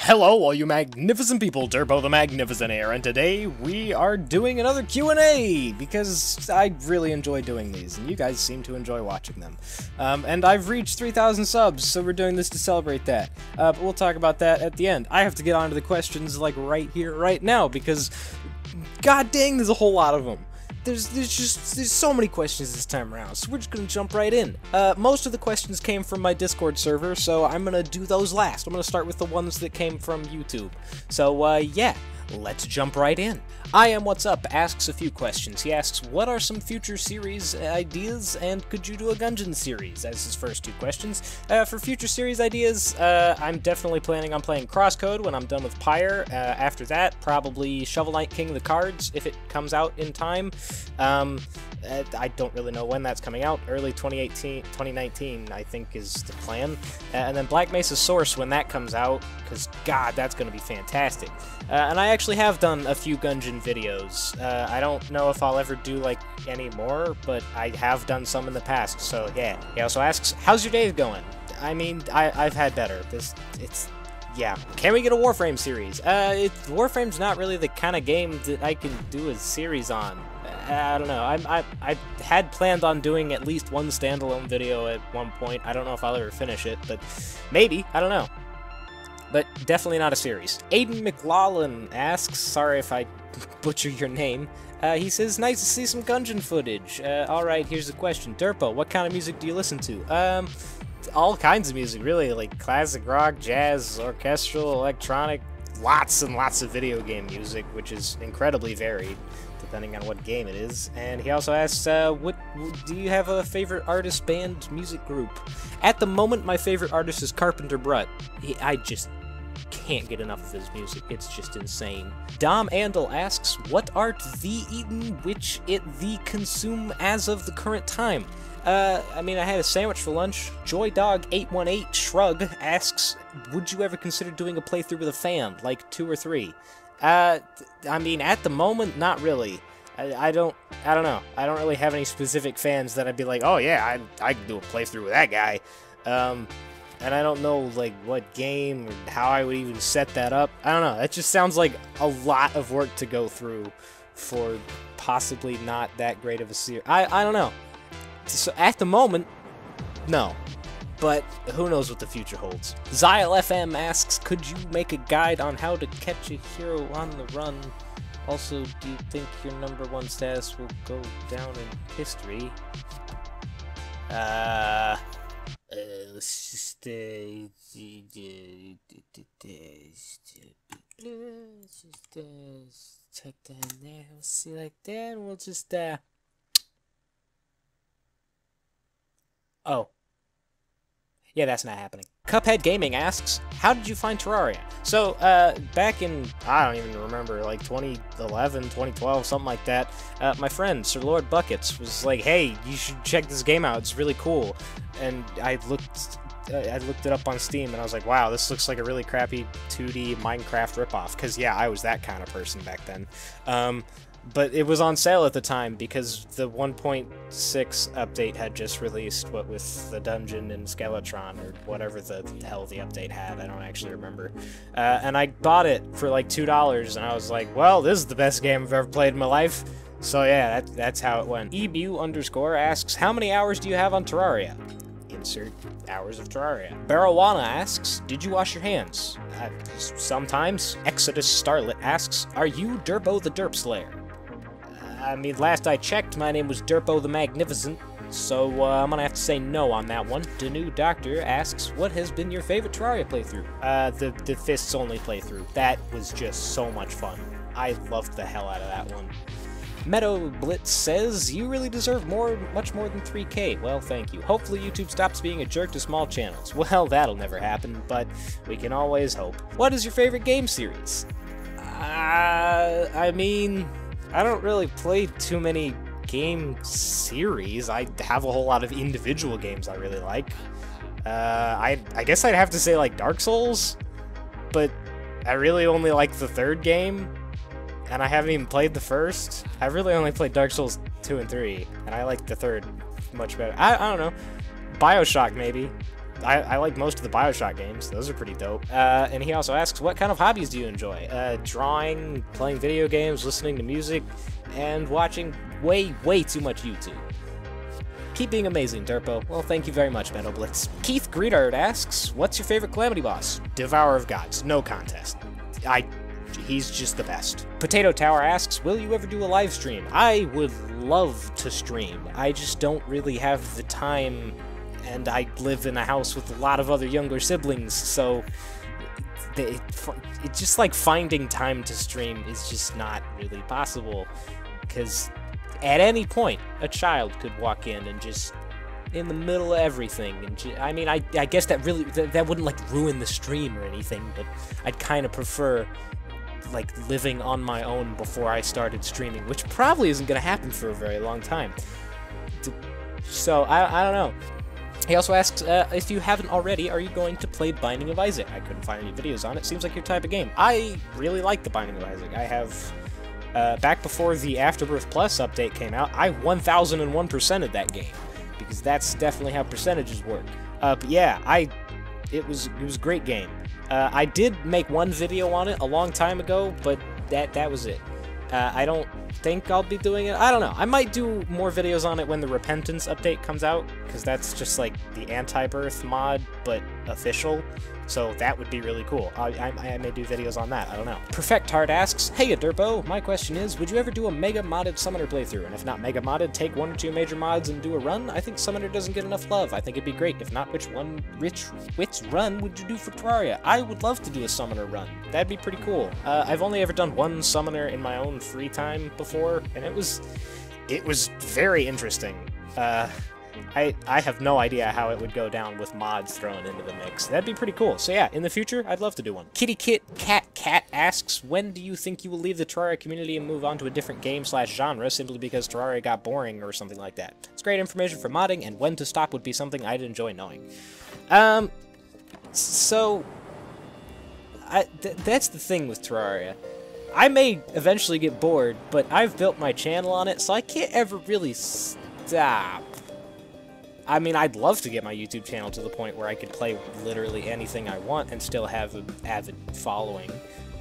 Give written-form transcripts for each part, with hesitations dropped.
Hello, all you magnificent people, Derpo the Magnificent here, and today we are doing another Q&A, because I really enjoy doing these, and you guys seem to enjoy watching them. And I've reached 3,000 subs, so we're doing this to celebrate that. But we'll talk about that at the end. I have to get on to the questions, like, right here, right now, because, god dang, there's a whole lot of them. There's so many questions this time around, so we're just gonna jump right in. Most of the questions came from my Discord server, so I'm gonna do those last. I'm gonna start with the ones that came from YouTube. So, yeah, let's jump right in. I Am What's Up asks a few questions. He asks, what are some future series ideas, and could you do a Gungeon series? As his first two questions. For future series ideas, I'm definitely planning on playing Crosscode when I'm done with Pyre. After that, probably Shovel Knight King of the Cards, if it comes out in time. I don't really know when that's coming out. Early 2019, I think, is the plan. And then Black Mesa Source when that comes out, because, god, that's going to be fantastic. And I actually have done a few Gungeon videos. I don't know if I'll ever do, like, any more, but I have done some in the past, so yeah. He also asks, how's your day going? I mean, I've had better. Yeah. Can we get a Warframe series? Warframe's not really the kind of game that I can do a series on. I don't know. I had planned on doing at least one standalone video at one point. I don't know if I'll ever finish it, but maybe. I don't know. But definitely not a series. Aiden McLaughlin asks, sorry if I butcher your name, he says, nice to see some Gungeon footage. Alright, here's the question. Derpo, what kind of music do you listen to? All kinds of music, really, like classic rock, jazz, orchestral, electronic, lots and lots of video game music, which is incredibly varied, depending on what game it is. And he also asks, what do you have a favorite artist, band, music group? At the moment, my favorite artist is Carpenter Brut. I just can't get enough of his music. It's just insane. Dom Andel asks, what art thee eaten which it thee consume as of the current time? I mean, I had a sandwich for lunch. JoyDog818 Shrug asks, would you ever consider doing a playthrough with a fan, like 2 or 3? I mean, at the moment, not really. I don't know. I don't really have any specific fans that I'd be like, oh yeah, I could do a playthrough with that guy. And I don't know, like, what game or how I would even set that up. I don't know. That just sounds like a lot of work to go through for possibly not that great of a series. I don't know. So at the moment, no. But who knows what the future holds. Zyle FM asks, could you make a guide on how to catch a hero on the run? Also, do you think your #1 status will go down in history? Let's just check that there. We'll see like that. We'll just oh. Yeah, that's not happening. Cuphead Gaming asks, how did you find Terraria? So, back in, I don't even remember, like 2011, 2012, something like that, my friend, Sir Lord Buckets, was like, hey, you should check this game out, it's really cool. And I looked it up on Steam, and I was like, wow, this looks like a really crappy 2D Minecraft ripoff, because, yeah, I was that kind of person back then. But it was on sale at the time because the 1.6 update had just released, what with the dungeon and Skeletron, or whatever the hell the update had, I don't actually remember. And I bought it for like $2, and I was like, well, this is the best game I've ever played in my life. So yeah, that's how it went. EBU_ asks, how many hours do you have on Terraria? Insert hours of Terraria. Barawana asks, did you wash your hands? Sometimes. Exodus Starlet asks, are you Derpo the Derp Slayer? I mean, last I checked, my name was Derpo the Magnificent, so I'm gonna have to say no on that one. Danu Doctor asks, what has been your favorite Terraria playthrough? The Fists Only playthrough. That was just so much fun. I loved the hell out of that one. Meadow Blitz says, you really deserve much more than 3K. Well, thank you. Hopefully YouTube stops being a jerk to small channels. Well, that'll never happen, but we can always hope. What is your favorite game series? I mean, I don't really play too many game series. I have a whole lot of individual games I really like. I guess I'd have to say, like, Dark Souls, but I really only like the 3rd game. And I haven't even played the 1st. I really only played Dark Souls 2 and 3, and I like the 3rd much better. I don't know. BioShock, maybe. I like most of the BioShock games. Those are pretty dope. And he also asks, what kind of hobbies do you enjoy? Drawing, playing video games, listening to music, and watching way too much YouTube. Keep being amazing, Derpo. Well, thank you very much, Meadow Blitz. Keith Greedard asks, what's your favorite Calamity boss? Devourer of Gods. No contest. He's just the best. Potato Tower asks, will you ever do a live stream? I would love to stream. I just don't really have the time, and I live in a house with a lot of other younger siblings, so it's just like finding time to stream is just not really possible, because at any point, a child could walk in and just, in the middle of everything, and I mean, I guess that really, that wouldn't, like, ruin the stream or anything, but I'd kind of prefer, like, living on my own before I started streaming, which probably isn't going to happen for a very long time. So, I don't know. He also asks, if you haven't already, are you going to play Binding of Isaac? I couldn't find any videos on it. Seems like your type of game. I really like the Binding of Isaac. I have... back before the Afterbirth Plus update came out, I 1001%ed that game, because that's definitely how percentages work. But yeah, it was a great game. I did make one video on it a long time ago, but that was it. I don't think I'll be doing it. I don't know. I might do more videos on it when the Repentance update comes out, because that's just like the anti-birth mod, but official. So that would be really cool. I may do videos on that. I don't know. Perfect Heart asks, hey, Derpo, my question is, would you ever do a mega modded Summoner playthrough? And if not mega modded, take 1 or 2 major mods and do a run? I think Summoner doesn't get enough love. I think it'd be great. If not, which run would you do for Terraria? I would love to do a Summoner run. That'd be pretty cool. I've only ever done 1 Summoner in my own free time before, and it was very interesting. I have no idea how it would go down with mods thrown into the mix. That'd be pretty cool. So yeah, in the future, I'd love to do one. Kitty Kit Cat asks, when do you think you will leave the Terraria community and move on to a different game/genre simply because Terraria got boring or something like that? It's great information for modding, and when to stop would be something I'd enjoy knowing. So... that's the thing with Terraria. I may eventually get bored, but I've built my channel on it, so I can't ever really stop. I mean, I'd love to get my YouTube channel to the point where I could play literally anything I want and still have an avid following,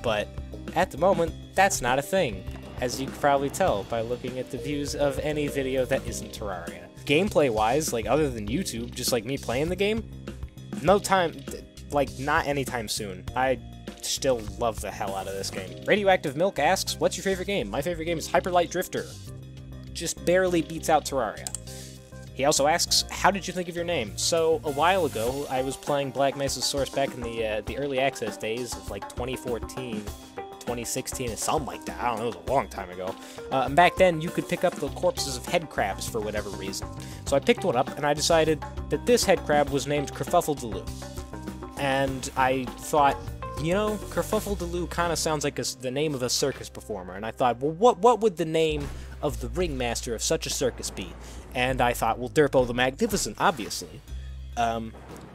but at the moment, that's not a thing, as you can probably tell by looking at the views of any video that isn't Terraria. Gameplay-wise, like, other than YouTube, just like me playing the game, no time, like, not anytime soon. I still love the hell out of this game. Radioactive Milk asks, what's your favorite game? My favorite game is Hyper Light Drifter. Just barely beats out Terraria. He also asks, how did you think of your name? So, a while ago, I was playing Black Mesa's Source back in the early access days of, like, 2014, 2016, or something like that. I don't know, it was a long time ago. And back then, you could pick up the corpses of head crabs for whatever reason. So I picked one up, and I decided that this head crab was named Christodoulou. And I thought, you know, Christodoulou kind of sounds like the name of a circus performer. And I thought, well, what would the name of the ringmaster of such a circus be? And I thought, well, Derpo the Magnificent, obviously.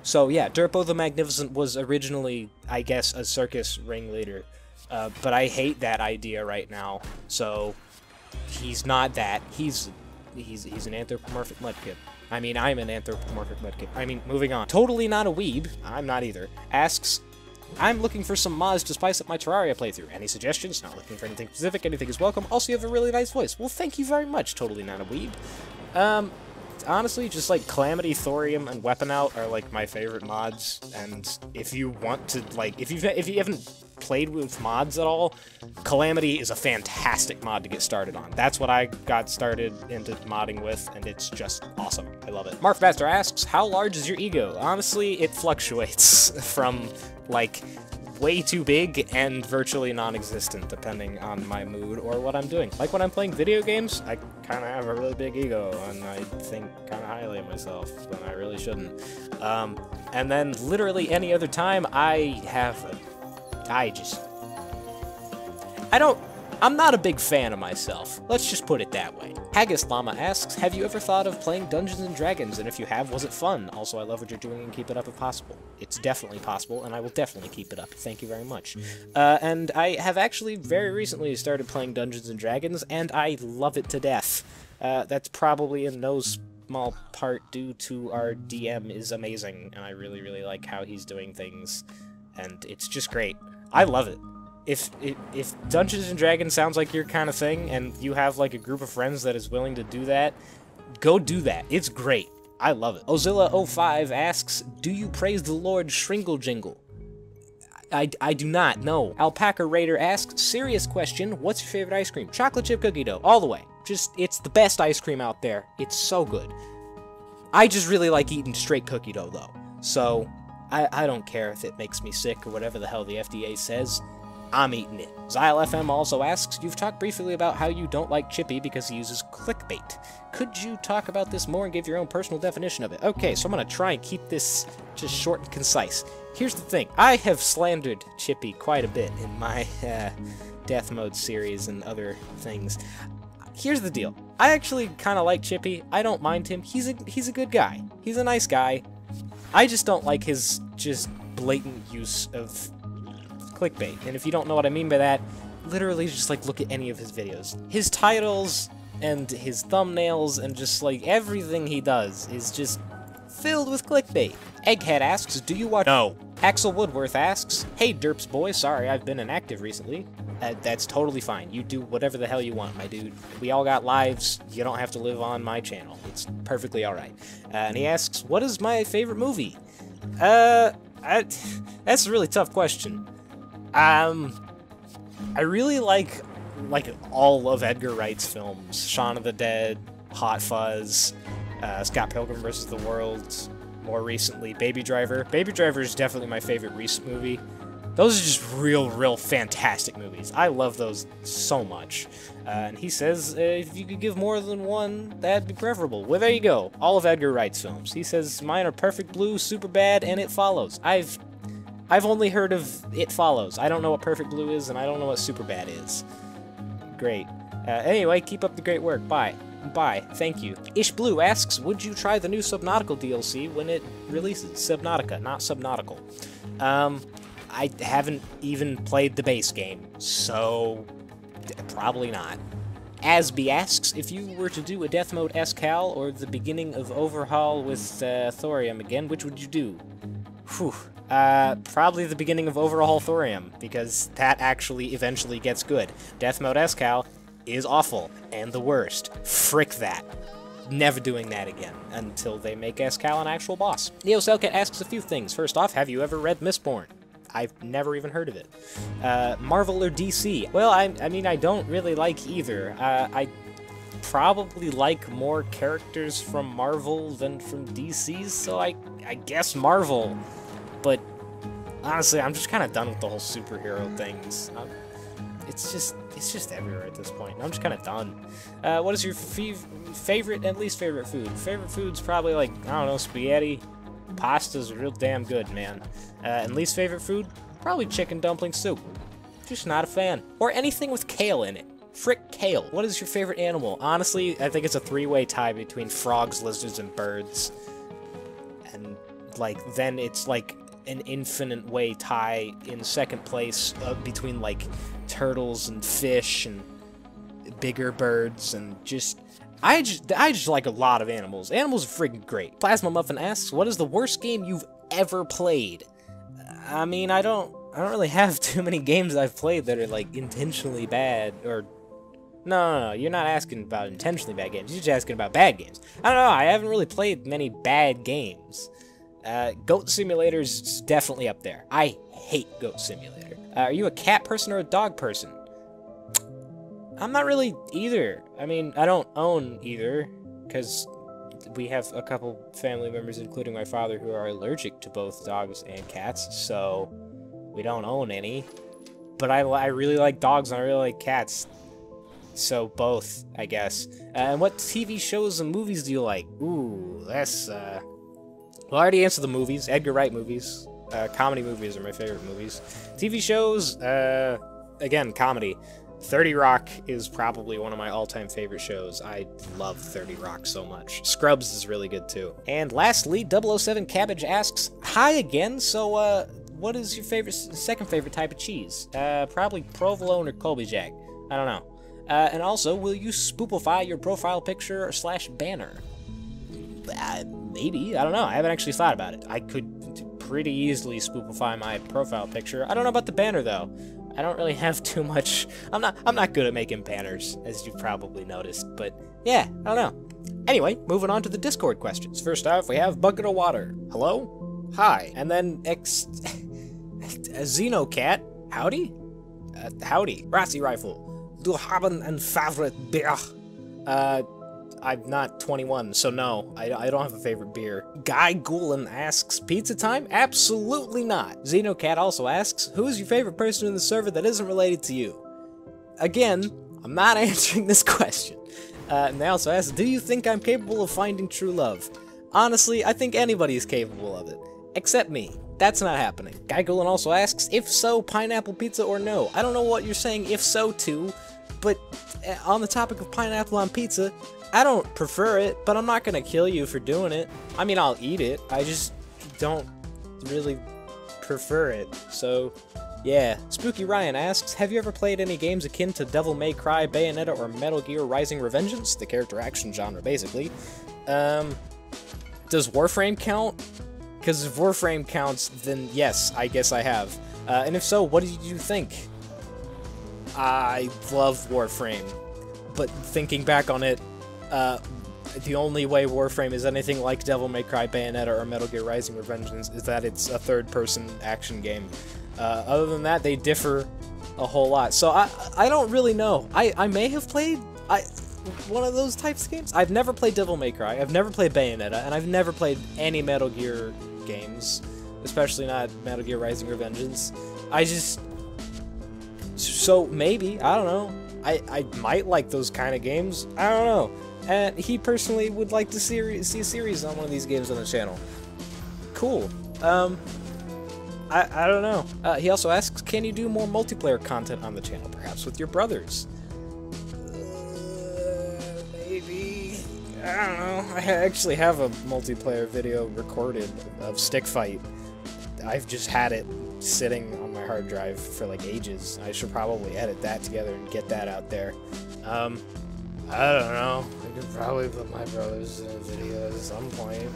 So yeah, Derpo the Magnificent was originally, I guess, a circus ringleader. But I hate that idea right now. So he's not that. He's an anthropomorphic mudkip. I mean, I'm an anthropomorphic mudkip. I mean, moving on. Totally not a weeb. I'm not either. Asks, I'm looking for some mods to spice up my Terraria playthrough. Any suggestions? Not looking for anything specific. Anything is welcome. Also, you have a really nice voice. Well, thank you very much, Totally Not a Weeb. Honestly, just like Calamity, Thorium, and Weapon Out are like my favorite mods. And if you want to, like, if you haven't played with mods at all, Calamity is a fantastic mod to get started on. That's what I got started into modding with, and it's just awesome. I love it. Markmaster asks, how large is your ego? Honestly, it fluctuates from, like, way too big and virtually non-existent, depending on my mood or what I'm doing. Like when I'm playing video games, I kind of have a really big ego, and I think kind of highly of myself, when I really shouldn't. And then literally any other time, I'm not a big fan of myself. Let's just put it that way. Haggis Llama asks, have you ever thought of playing Dungeons & Dragons? And if you have, was it fun? Also, I love what you're doing and keep it up if possible. It's definitely possible, and I will definitely keep it up. Thank you very much. And I have actually very recently started playing Dungeons & Dragons, and I love it to death. That's probably in no small part due to our DM is amazing, and I really, really like how he's doing things, and it's just great. I love it. If Dungeons & Dragons sounds like your kind of thing, and you have, like, a group of friends that is willing to do that, go do that. It's great. I love it. Ozilla05 asks, do you praise the Lord Shringle Jingle? I do not, no. Alpaca Raider asks, serious question, what's your favorite ice cream? Chocolate chip cookie dough, all the way. Just, it's the best ice cream out there. It's so good. I just really like eating straight cookie dough, though. So, I don't care if it makes me sick or whatever the hell the FDA says. I'm eating it. ZyleFM also asks, you've talked briefly about how you don't like Chippy because he uses clickbait. Could you talk about this more and give your own personal definition of it? Okay, so I'm gonna try and keep this just short and concise. Here's the thing. I have slandered Chippy quite a bit in my Death Mode series and other things. Here's the deal. I actually kind of like Chippy. I don't mind him. He's a good guy. He's a nice guy. I just don't like his just blatant use of clickbait. And if you don't know what I mean by that, literally just like look at any of his videos. His titles and his thumbnails and just like everything he does is just filled with clickbait. Egghead asks, do you watch— No. Axel Woodworth asks, hey Derps boy, sorry I've been inactive recently. That's totally fine. You do whatever the hell you want, my dude. We all got lives. You don't have to live on my channel. It's perfectly alright. And he asks, what is my favorite movie? That's a really tough question. I really like all of Edgar Wright's films. Shaun of the Dead, Hot Fuzz, Scott Pilgrim vs. the World, more recently, Baby Driver. Baby Driver is definitely my favorite recent movie. Those are just real fantastic movies. I love those so much. And he says, if you could give more than one, that'd be preferable. Well, there you go. All of Edgar Wright's films. He says, mine are Perfect Blue, Superbad, and It Follows. I've only heard of It Follows. I don't know what Perfect Blue is, and I don't know what Superbad is. Great. Anyway, keep up the great work. Bye. Bye. Thank you. Ish Blue asks, would you try the new Subnautical DLC when it releases? Subnautica, not Subnautical. I haven't even played the base game, so probably not. Asby asks, if you were to do a Death Mode Escal or the beginning of Overhaul with Thorium again, which would you do? Whew. Probably the beginning of Overhaul Thorium, because that actually eventually gets good. Death Mode Escal is awful, and the worst. Frick that. Never doing that again, until they make Escal an actual boss. Neo Selket asks a few things. First off, have you ever read Mistborn? I've never even heard of it. Marvel or DC? Well, I mean, I don't really like either. I probably like more characters from Marvel than from DC, so I guess Marvel. But honestly, I'm just kind of done with the whole superhero things. It's just everywhere at this point. I'm just kind of done. What is your favorite and least favorite food? Favorite food's probably like, I don't know, spaghetti. Pasta's real damn good, man. And least favorite food? Probably chicken dumpling soup. Just not a fan. Or anything with kale in it. Frick kale. What is your favorite animal? Honestly, I think it's a three-way tie between frogs, lizards, and birds. And, like, then it's, like, an infinite way tie in second place between, like, turtles and fish and bigger birds and just... I just like a lot of animals. Animals are freaking great. Plasma Muffin asks, what is the worst game you've ever played? I mean, I don't really have too many games I've played that are, like, intentionally bad, or... No, you're not asking about intentionally bad games. You're just asking about bad games. I don't know, I haven't really played many bad games. Goat Simulator's definitely up there. I hate Goat Simulator. Are you a cat person or a dog person? I'm not really either. I mean, I don't own either, because we have a couple family members, including my father, who are allergic to both dogs and cats, so we don't own any. But I really like dogs and I really like cats, so both, I guess. And what TV shows and movies do you like? Ooh, that's, well, I already answered the movies. Edgar Wright movies. Comedy movies are my favorite movies. TV shows, again, comedy. 30 Rock is probably one of my all-time favorite shows. I love 30 Rock so much. Scrubs is really good too. And lastly, 007 Cabbage asks, hi again, so what is your second favorite type of cheese? Probably provolone or Colby Jack. I don't know. And also, will you spoopify your profile picture / banner? Maybe. I don't know. I haven't actually thought about it. I could pretty easily spoopify my profile picture. I don't know about the banner, though. I don't really have too much... I'm not good at making banners, as you've probably noticed, but yeah, I don't know. Anyway, moving on to the Discord questions. First off, we have Bucket of Water. Hello? Hi. And then Xenocat. Howdy? Howdy. Razzie Rifle. Du haben ein favorite beer? I'm not 21, so no, I don't have a favorite beer. Guy Goulin asks, pizza time? Absolutely not. Xenocat also asks, who is your favorite person in the server that isn't related to you? Again, I'm not answering this question. And they also ask, do you think I'm capable of finding true love? Honestly, I think anybody is capable of it. Except me. That's not happening. Guy Goulin also asks, if so, pineapple pizza or no? I don't know what you're saying if so to, but on the topic of pineapple on pizza, I don't prefer it, but I'm not gonna kill you for doing it. I mean, I'll eat it, I just don't really prefer it, so yeah. Spooky Ryan asks, have you ever played any games akin to Devil May Cry, Bayonetta, or Metal Gear Rising Revengeance? The character action genre, basically. Does Warframe count? Because if Warframe counts, then yes, I guess I have. And if so, what did you think? I love Warframe, but thinking back on it, the only way Warframe is anything like Devil May Cry, Bayonetta, or Metal Gear Rising Revengeance is that it's a third-person action game. Other than that, they differ a whole lot. So I don't really know. I may have played one of those types of games. I've never played Devil May Cry, I've never played Bayonetta, and I've never played any Metal Gear games, especially not Metal Gear Rising Revengeance. So maybe, I don't know. I might like those kind of games. I don't know. And he personally would like to see a series on one of these games on the channel. Cool. I don't know. He also asks, can you do more multiplayer content on the channel, perhaps with your brothers? Maybe. I don't know. I actually have a multiplayer video recorded of Stick Fight. I've just had it sitting on my hard drive for like ages. I should probably edit that together and get that out there. I don't know. I could probably put my brothers in a video at some point.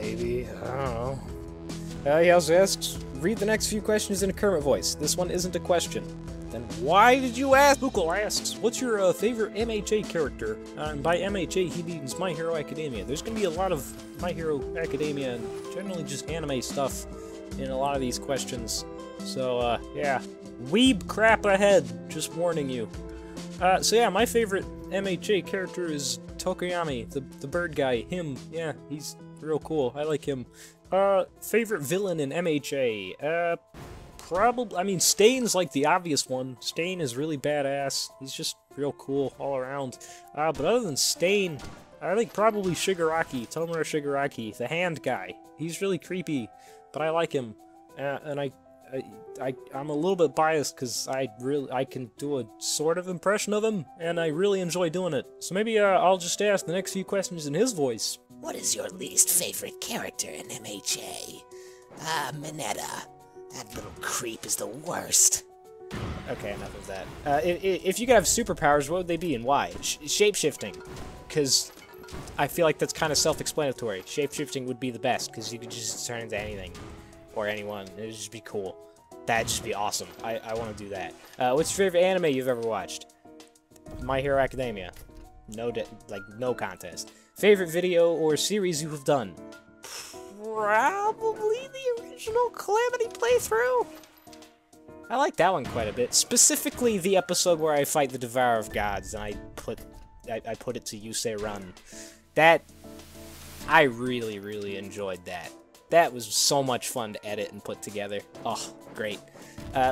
Maybe. I don't know. He also asks, read the next few questions in a Kermit voice. This one isn't a question. Then why did you ask? Bookle asks, what's your favorite MHA character? And by MHA, he means My Hero Academia. There's going to be a lot of My Hero Academia and generally just anime stuff in a lot of these questions. So, yeah. Weeb crap ahead, just warning you. So yeah, my favorite MHA character is Tokoyami, the bird guy. Him, yeah, he's real cool. I like him. Favorite villain in MHA? Probably, I mean, Stain's like the obvious one. Stain is really badass. He's just real cool all around. But other than Stain, I think probably Shigaraki, Tomura Shigaraki, the hand guy. He's really creepy, but I like him. And I'm a little bit biased because I can do a sort of impression of him, and I really enjoy doing it. So maybe I'll just ask the next few questions in his voice. What is your least favorite character in MHA? Mineta. That little creep is the worst. Okay, enough of that. If you could have superpowers, what would they be and why? Shape-shifting, because I feel like that's kind of self-explanatory. Shape-shifting would be the best, because you could just turn into anything. Or anyone. It would just be cool. That'd just be awesome. I want to do that. What's your favorite anime you've ever watched? My Hero Academia. No contest. Favorite video or series you have done? Probably the original Calamity playthrough. I like that one quite a bit. Specifically the episode where I fight the Devourer of Gods and I put it to You Say Run. I really, really enjoyed that. That was so much fun to edit and put together. Oh, great.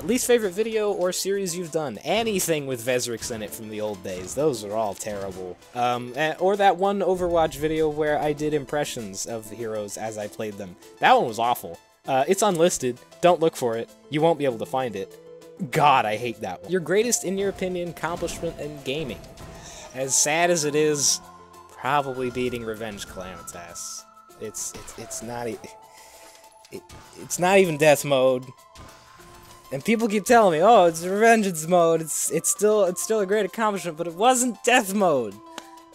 Least favorite video or series you've done? Anything with Vezrix in it from the old days. Those are all terrible. Or that one Overwatch video where I did impressions of the heroes as I played them. That one was awful. It's unlisted. Don't look for it. You won't be able to find it. God, I hate that one. Your greatest, in your opinion, accomplishment in gaming? As sad as it is, probably beating Revenge Calamitas. It's not even death mode, and people keep telling me, "Oh, it's Revengeance mode. It's still a great accomplishment, but it wasn't death mode."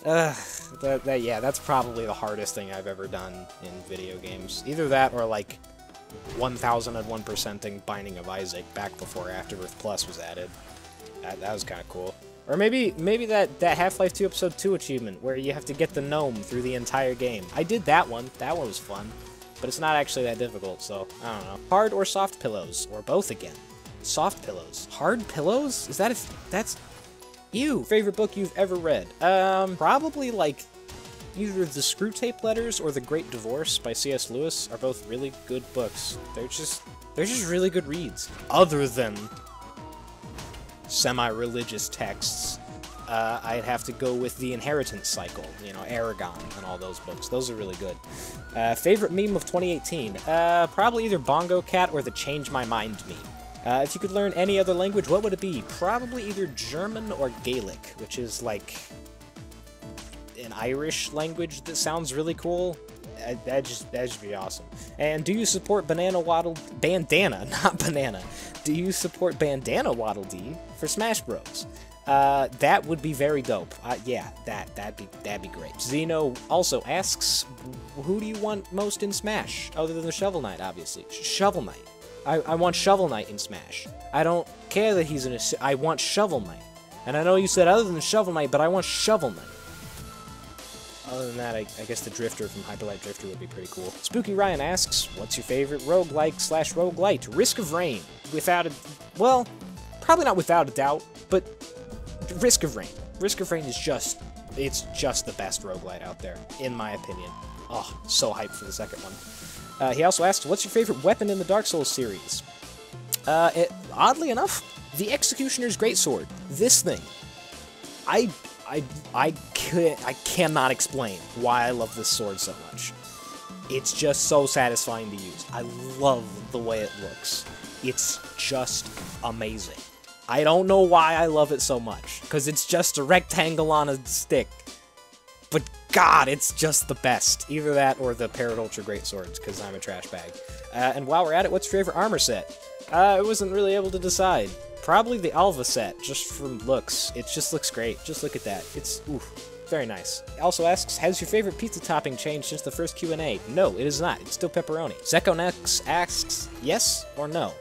Yeah, that's probably the hardest thing I've ever done in video games. Either that or, like, 1001%ing Binding of Isaac back before Afterbirth Plus was added. That was kind of cool. Or maybe that Half-Life 2 Episode 2 achievement, where you have to get the gnome through the entire game. I did that one. That one was fun. But it's not actually that difficult, so I don't know. Hard or soft pillows? Or both again? Soft pillows. Hard pillows? Is that that's... Ew! Favorite book you've ever read? Probably, like, either the Screwtape Letters or The Great Divorce by C.S. Lewis are both really good books. They're just really good reads. Other than semi-religious texts, I'd have to go with The Inheritance Cycle, you know, Aragon and all those books. Those are really good. Favorite meme of 2018? Probably either Bongo Cat or the Change My Mind meme. If you could learn any other language, what would it be? Probably either German or Gaelic, which is like an Irish language that sounds really cool. That'd just be awesome. And do you support Bandana, not banana. Do you support Bandana Waddle Dee for Smash Bros? That would be very dope. Yeah, that'd be great. Zeno also asks, who do you want most in Smash? Other than the Shovel Knight, obviously. Shovel Knight. I want Shovel Knight in Smash. I don't care that he's in a... I want Shovel Knight. And I know you said other than Shovel Knight, but I want Shovel Knight. Other than that, I guess the Drifter from Hyper Light Drifter would be pretty cool. Spooky Ryan asks, what's your favorite roguelike/roguelite? Risk of Rain. Without a... Well, probably not without a doubt, but Risk of Rain. Risk of Rain is just... It's just the best roguelite out there, in my opinion. Oh, so hyped for the second one. He also asked, what's your favorite weapon in the Dark Souls series? Oddly enough, the Executioner's Greatsword. This thing. I cannot explain why I love this sword so much. It's just so satisfying to use. I love the way it looks. It's just amazing. I don't know why I love it so much, because it's just a rectangle on a stick. But God, it's just the best. Either that or the Parrot Ultra Greatswords, because I'm a trash bag. And while we're at it, what's your favorite armor set? I wasn't really able to decide. Probably the Alva set, just from looks. It just looks great. Just look at that. It's, oof, very nice. Also asks, has your favorite pizza topping changed since the first Q&A? No, it is not. It's still pepperoni. Zekonex asks, yes or no?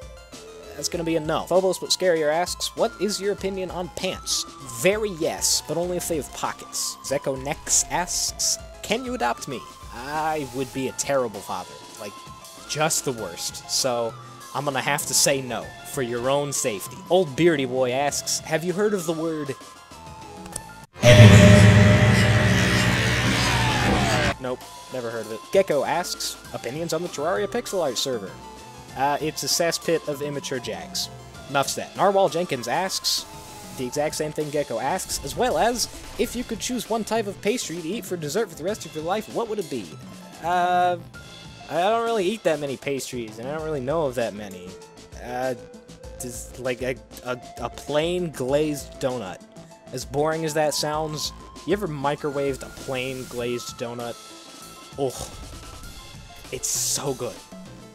That's gonna be a no. Phobos But Scarier asks, what is your opinion on pants? Very yes, but only if they have pockets. Zekonex asks, can you adopt me? I would be a terrible father. Like, just the worst. So, I'm gonna have to say no, for your own safety. Old Beardy Boy asks, have you heard of the word... Nope, never heard of it. Gecko asks, opinions on the Terraria pixel art server? It's a cesspit of immature jags. Enough said. Narwhal Jenkins asks, the exact same thing Gecko asks, as well as, if you could choose one type of pastry to eat for dessert for the rest of your life, what would it be? I don't really eat that many pastries, and I don't really know of that many. Just like a plain glazed donut. As boring as that sounds, you ever microwaved a plain glazed donut? Oh, it's so good.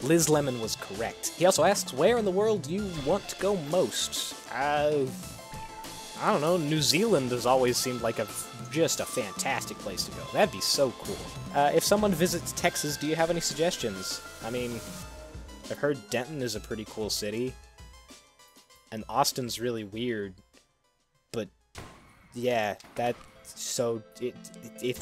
Liz Lemon was correct. He also asks, where in the world do you want to go most? I don't know, New Zealand has always seemed like just a fantastic place to go. That'd be so cool. If someone visits Texas, do you have any suggestions? I mean, I've heard Denton is a pretty cool city, and Austin's really weird, but yeah, if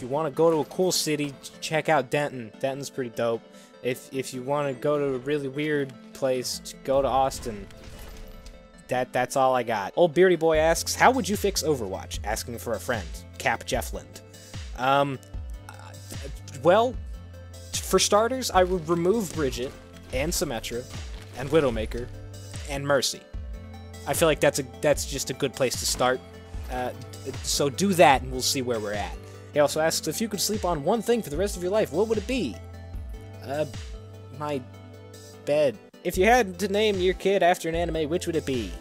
you want to go to a cool city, check out Denton. Denton's pretty dope. If you want to go to a really weird place, go to Austin. That's all I got. Old Beardy Boy asks, how would you fix Overwatch? Asking for a friend. Cap Jeffland. Well, for starters, I would remove Bridget, and Symmetra, and Widowmaker, and Mercy. I feel like that's just a good place to start. So do that, and we'll see where we're at. He also asks, if you could sleep on one thing for the rest of your life, what would it be? My bed. If you had to name your kid after an anime, which would it be?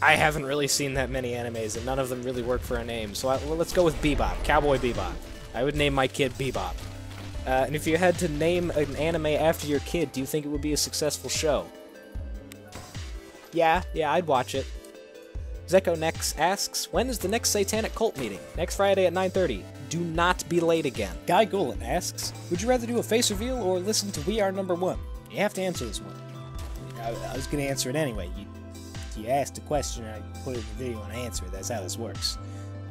I haven't really seen that many animes, and none of them really work for a name, so let's go with Bebop. Cowboy Bebop. I would name my kid Bebop. And if you had to name an anime after your kid, do you think it would be a successful show? Yeah, I'd watch it. Zeko Nex asks, when is the next satanic cult meeting? Next Friday at 9:30. Do not be late again. Guy Golan asks, would you rather do a face reveal or listen to We Are Number One? You have to answer this one. I was going to answer it anyway. You asked a question, and I put it in the video and I answer it. That's how this works.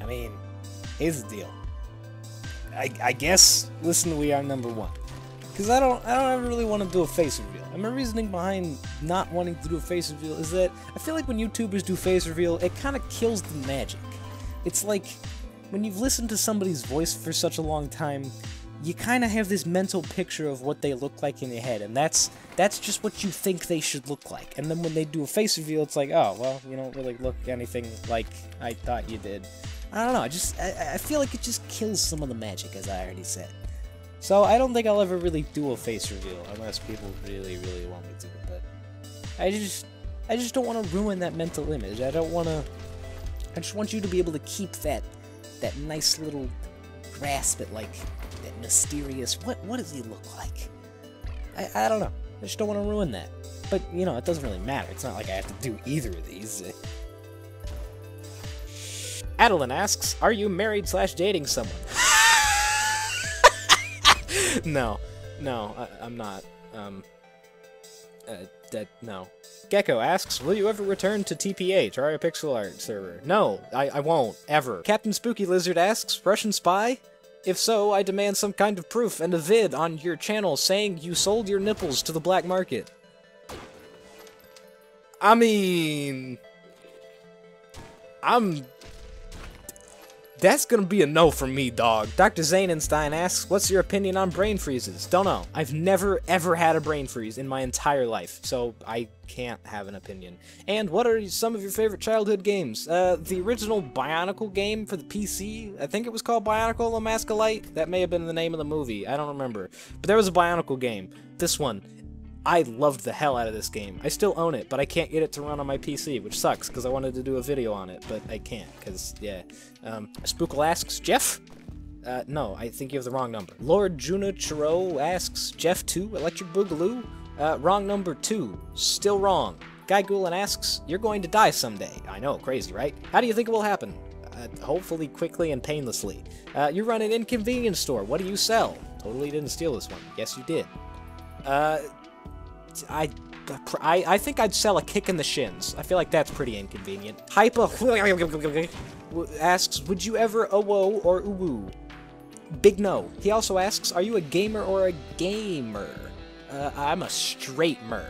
I mean, here's the deal. I guess listen to We Are Number One. Because I don't ever really want to do a face reveal. And my reasoning behind not wanting to do a face reveal is that I feel like when YouTubers do face reveal, it kind of kills the magic. It's like, when you've listened to somebody's voice for such a long time, you kind of have this mental picture of what they look like in your head, and that's just what you think they should look like. And then when they do a face reveal, it's like, oh, well, you don't really look anything like I thought you did. I don't know, I feel like it just kills some of the magic, as I already said. So I don't think I'll ever really do a face reveal, unless people really, really want me to, but I just don't want to ruin that mental image. I just want you to be able to keep that nice little grasp at, like, that mysterious, what does he look like? I don't know. I just don't want to ruin that. But, you know, it doesn't really matter. It's not like I have to do either of these. Adeline asks, are you married/dating someone? No, I'm not. No. Gecko asks, will you ever return to TPA, Terraria Pixel Art server? No, I won't, ever. Captain Spooky Lizard asks, Russian spy? If so, I demand some kind of proof and a vid on your channel saying you sold your nipples to the black market. I mean... That's gonna be a no from me, dog. Dr. Zahnenstein asks, what's your opinion on brain freezes? Don't know. I've never, ever had a brain freeze in my entire life, so I can't have an opinion. And what are some of your favorite childhood games? The original Bionicle game for the PC, I think it was called Bionicle La Mascalite? That may have been the name of the movie, I don't remember. But there was a Bionicle game. This one. I loved the hell out of this game. I still own it, but I can't get it to run on my PC, which sucks, because I wanted to do a video on it, but I can't, because, yeah. Spookle asks, Jeff? No, I think you have the wrong number. Lord Junichiro asks, Jeff 2, Electric Boogaloo? Wrong number 2. Still wrong. Guy Gulen asks, you're going to die someday. I know, crazy, right? How do you think it will happen? Hopefully quickly and painlessly. You run an inconvenience store. What do you sell? Totally didn't steal this one. Yes, you did. I think I'd sell a kick in the shins. I feel like that's pretty inconvenient. Hyper asks, would you ever owo or uwu? Big no. He also asks, are you a gamer or a gamer? I'm a straight mer.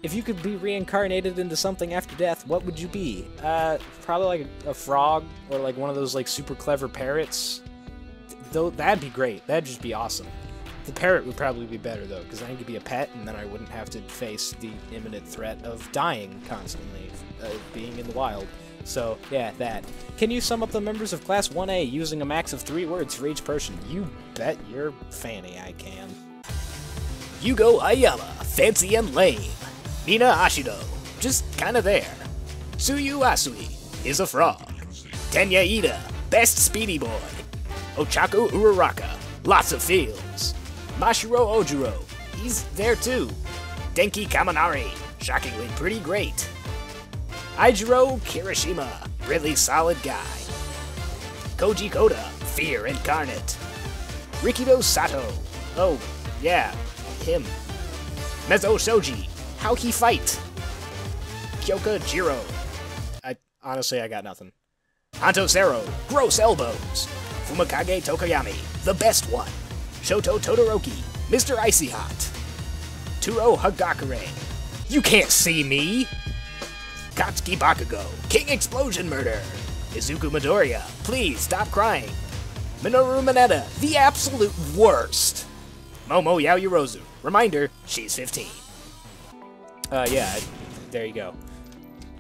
If you could be reincarnated into something after death, what would you be? Probably like a frog or like one of those like super clever parrots. Though that'd be great. That'd just be awesome. The parrot would probably be better, though, because then I could be a pet, and then I wouldn't have to face the imminent threat of dying constantly, being in the wild. So, yeah, that. Can you sum up the members of Class 1A using a max of 3 words for each person? You bet your fanny I can. Yugo Ayala, fancy and lame. Mina Ashido, just kinda there. Suyu Asui is a frog. Tenya Ida, best speedy boy. Ochako Uraraka, lots of feels. Mashiro Ojiro, he's there too. Denki Kaminari, shockingly pretty great. Aijiro Kirishima, really solid guy. Koji Koda, fear incarnate. Rikido Sato, oh, yeah, him. Mezo Shoji, how he fight. Kyoka Jiro, honestly, I got nothing. Hanto Sero, gross elbows. Fumakage Tokoyami, the best one. Shoto Todoroki, Mr. Icy Hot. Turo Hagakure, you can't see me. Katsuki Bakugo, King Explosion Murder. Izuku Midoriya, please stop crying. Minoru Mineta, the absolute worst. Momo Yaoyorozu, reminder, she's 15. Yeah, there you go.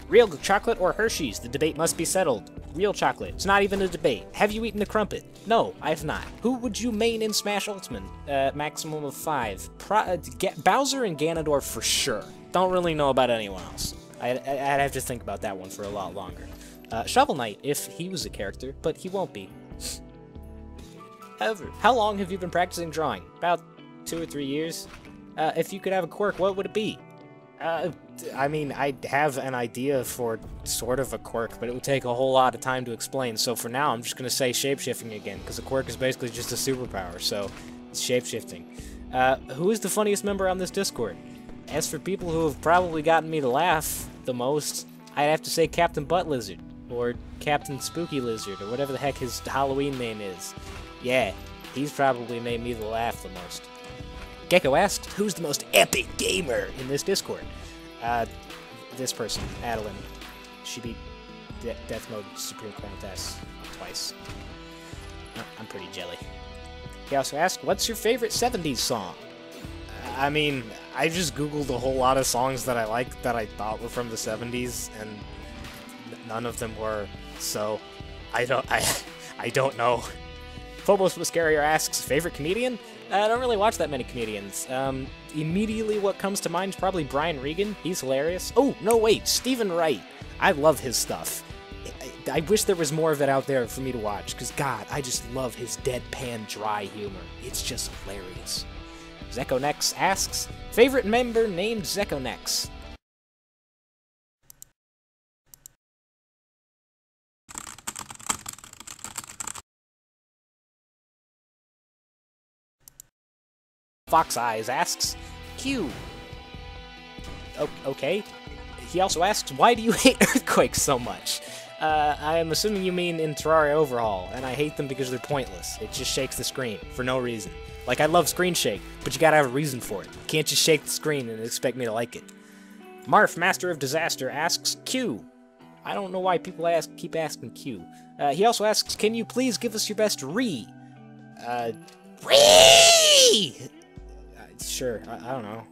Real chocolate or Hershey's? The debate must be settled. Real chocolate. It's not even a debate. Have you eaten a crumpet? No, I have not. Who would you main in Smash Ultimate? Maximum of 5. Bowser and Ganondorf for sure. Don't really know about anyone else. I'd have to think about that one for a lot longer. Shovel Knight, if he was a character, but he won't be. However, how long have you been practicing drawing? About 2 or 3 years. If you could have a quirk, what would it be? I mean, I have an idea for sort of a quirk, but it would take a whole lot of time to explain, so for now I'm just going to say shapeshifting again, because a quirk is basically just a superpower, so it's shapeshifting. Who is the funniest member on this Discord? As for people who have probably gotten me to laugh the most, I'd have to say Captain Butt Lizard, or Captain Spooky Lizard, or whatever the heck his Halloween name is. Yeah, he's probably made me laugh the most. Gecko asked, who's the most epic gamer in this Discord? This person, Adeline. She beat Death Mode Supreme Countess twice. I'm pretty jelly. He also asked, what's your favorite 70s song? I mean, I just googled a whole lot of songs that I liked that I thought were from the 70s, and none of them were, so I don't know. Phobos Mascarier asks, favorite comedian? I don't really watch that many comedians. Immediately what comes to mind is probably Brian Regan. He's hilarious. Oh, no, wait, Stephen Wright. I love his stuff. I wish there was more of it out there for me to watch, because, God, I just love his deadpan, dry humor. It's just hilarious. Zekonex asks, favorite member named Zekonex? Fox Eyes asks, Q. Okay. He also asks, why do you hate earthquakes so much? I'm assuming you mean in Terraria Overhaul, and I hate them because they're pointless. It just shakes the screen, for no reason. Like, I love screen shake, but you gotta have a reason for it. You can't just shake the screen and expect me to like it. Marf, Master of Disaster, asks, Q. I don't know why people keep asking Q. He also asks, can you please give us your best Weeee? Weeee! Sure, I don't know.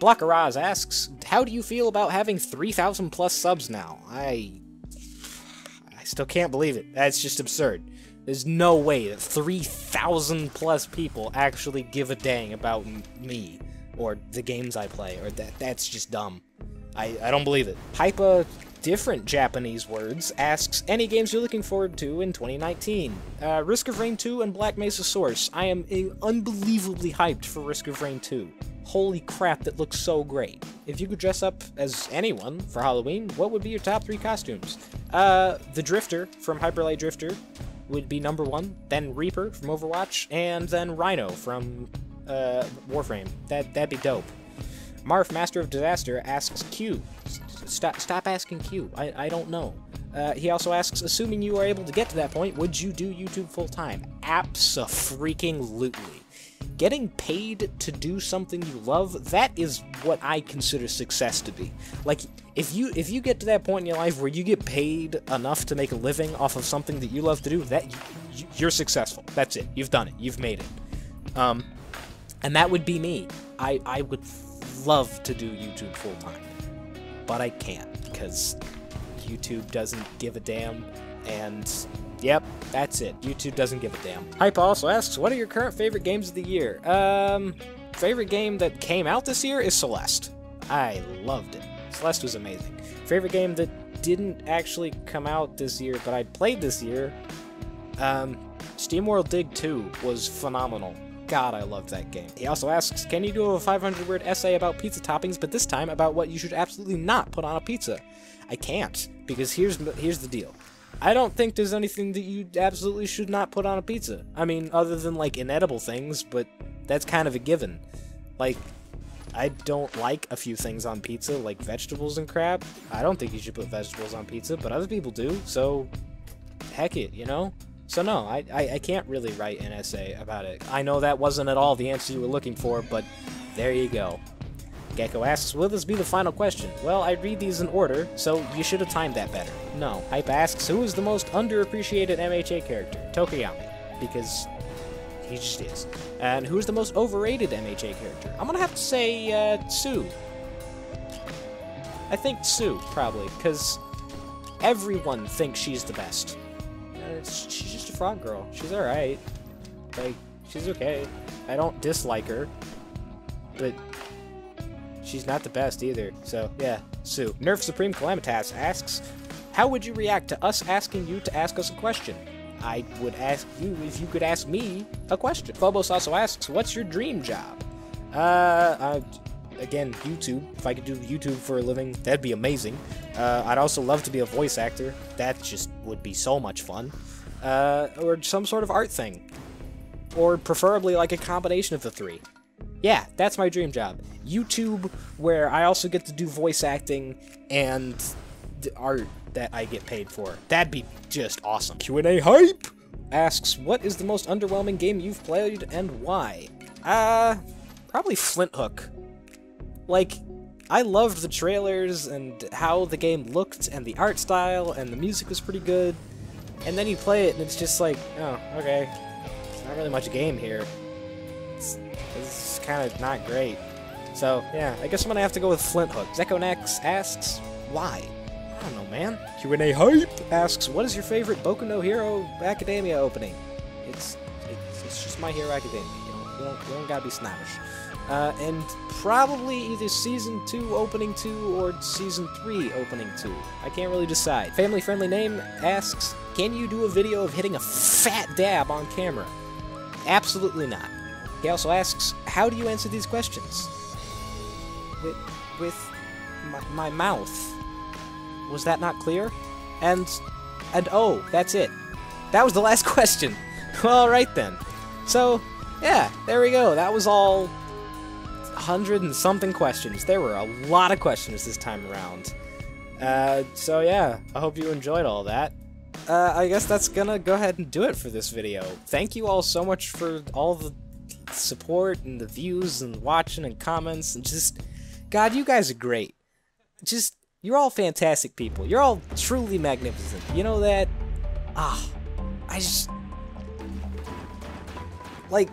Blockeraz asks, how do you feel about having 3,000 plus subs now? I still can't believe it. That's just absurd. There's no way that 3,000 plus people actually give a dang about me, or the games I play, or that's just dumb. I don't believe it. Hypa Different Japanese Words asks, any games you're looking forward to in 2019? Risk of Rain 2 and Black Mesa Source. I am unbelievably hyped for Risk of Rain 2. Holy crap, that looks so great. If you could dress up as anyone for Halloween, what would be your top 3 costumes? The Drifter from Hyper Light Drifter would be number 1, then Reaper from Overwatch, and then Rhino from Warframe. That'd be dope. Marf, Master of Disaster, asks Q. Stop asking Q. I don't know. He also asks, assuming you are able to get to that point, would you do YouTube full-time? Abso-freaking-lutely. Getting paid to do something you love, that is what I consider success to be. Like, if you get to that point in your life where you get paid enough to make a living off of something that you love to do, you're successful. That's it. You've done it. You've made it. And that would be me. I would love to do YouTube full-time, but I can't, because YouTube doesn't give a damn, and yep, that's it. YouTube doesn't give a damn. Hype also asks, what are your current favorite games of the year? Favorite game that came out this year is Celeste. I loved it. Celeste was amazing. Favorite game that didn't actually come out this year, but I played this year, SteamWorld Dig 2 was phenomenal. God, I loved that game. He also asks, can you do a 500-word essay about pizza toppings, but this time about what you should absolutely not put on a pizza? I can't, because here's the deal. I don't think there's anything that you absolutely should not put on a pizza. I mean, other than, like, inedible things, but that's kind of a given. Like, I don't like a few things on pizza, like vegetables and crap. I don't think you should put vegetables on pizza, but other people do, so heck it, you know? So no, I can't really write an essay about it. I know that wasn't at all the answer you were looking for, but there you go. Gecko asks, will this be the final question? Well, I read these in order, so you should have timed that better. No. Hype asks, who is the most underappreciated MHA character? Tokoyami, because he just is. And who's the most overrated MHA character? I'm gonna have to say, Sue. I think Sue, probably, because everyone thinks she's the best. She's just a frog girl. She's alright. Like, she's okay. I don't dislike her, but she's not the best either. So, yeah, Sue. Nerf Supreme Calamitas asks, how would you react to us asking you to ask us a question? I would ask you if you could ask me a question. Phobos also asks, what's your dream job? again, YouTube. If I could do YouTube for a living, that'd be amazing. I'd also love to be a voice actor. That just would be so much fun. Or some sort of art thing. Or preferably like a combination of the three. Yeah, that's my dream job. YouTube, where I also get to do voice acting and art that I get paid for. That'd be just awesome. Q&A Hype asks, what is the most underwhelming game you've played and why? Probably Flint Hook. Like, I loved the trailers and how the game looked and the art style and the music was pretty good. And then you play it and it's just like, oh, okay. There's not really much game here. It's kind of not great. So, yeah, I guess I'm gonna have to go with Flint Hook. Zekonex asks, why? I don't know, man. Q&A Hype asks, what is your favorite Boku no Hero Academia opening? It's just My Hero Academia. You don't gotta be snobbish. And probably either Season 2 Opening 2 or Season 3 Opening 2. I can't really decide. Family Friendly Name asks, can you do a video of hitting a fat dab on camera? Absolutely not. He also asks, how do you answer these questions? With my mouth. Was that not clear? And oh, that's it. That was the last question. Alright then. So, yeah, there we go. That was all 100 and something questions. There were a lot of questions this time around. So yeah, I hope you enjoyed all that. I guess that's gonna go ahead and do it for this video. Thank you all so much for all the support and the views and watching and comments and just, God, you guys are great. Just, you're all fantastic people. You're all truly magnificent. You know that? I just, like,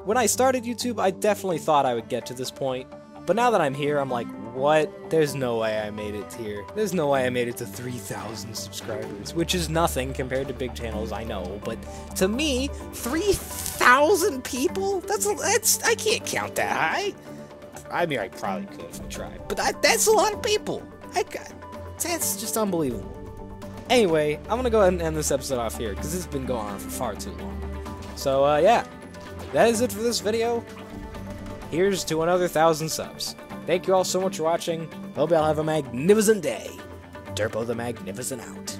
when I started YouTube, I definitely thought I would get to this point. But now that I'm here, I'm like, what? There's no way I made it here. There's no way I made it to 3,000 subscribers, which is nothing compared to big channels, I know. But to me, 3,000 people? That's I can't count that high. I mean, I probably could if I tried. But that's a lot of people. That's just unbelievable. Anyway, I'm gonna go ahead and end this episode off here, because this has been going on for far too long. So, yeah. That is it for this video. Here's to another 1,000 subs. Thank you all so much for watching. Hope y'all have a magnificent day. Derpo the Magnificent out.